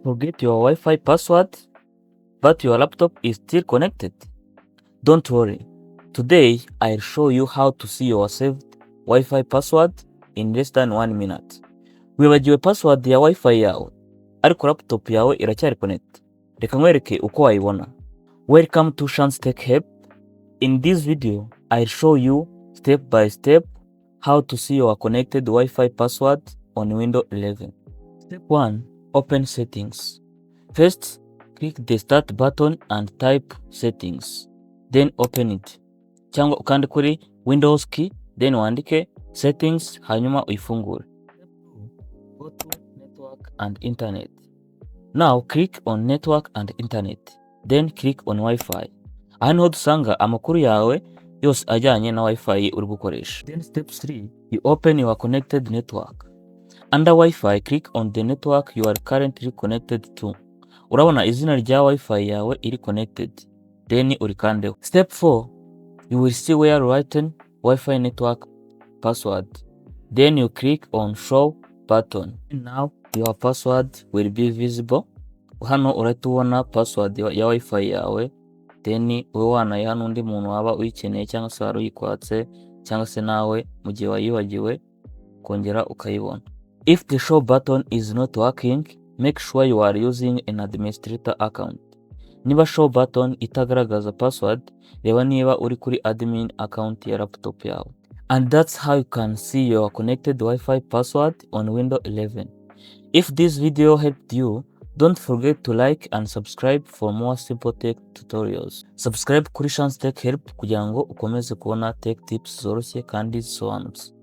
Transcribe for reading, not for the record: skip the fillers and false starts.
forget your Wi-Fi password, but your laptop is still connected? Don't worry. Today, I'll show you how to see your saved Wi-Fi password in less than 1 minute. Wibagiwe password ya Wi-Fi yawe, ariko laptop yawe iracyari connect. Reka nkwereke uko wayibona. Welcome to Chance Tech Help. In this video, I'll show you step by step how to see your connected Wi-Fi password on Windows 11. Step 1. Open Settings. First, click the Start button and type Settings. Then open it. Cyangwa ukande kuri Windows key, then wandike Settings, hanyuma uyifungure. Step 2. Go to Network and Internet. Now click on Network and Internet. Then click on Wi-Fi. Aha niho dusanga amakuru yawe yose ajyanye na Wi-Fi uri gukoresha. Then step 3. You open your connected network. Under Wi-Fi, click on the network you are currently connected to. Urabona izina rya Wi-Fi yawe iri connected. Then urikandeho. Step 4. You will see where written Wi-Fi network password. Then you click on Show button. Now your password will be visible. Hano urahita ubona password ya Wi-Fi yawe. Then wowe wanayiha n'undi muntu waba uyikeneye cyangwa se wari uyikwatse cyangwa se nawe mu gihe wayibagiwe kongera ukayibona. If the show button is not working, make sure you are using an administrator account. Niba show button itagaragaza password, reba niba uri kuri admin account ya laptop yawe. And that's how you can see your connected Wi-Fi password on Windows 11. If this video helped you, don't forget to like and subscribe for more simple tech tutorials. Subscribe kuri Chance Tech Help kugira ngo ukomeze kubona tech tips zoroshye kandi zisobanutse.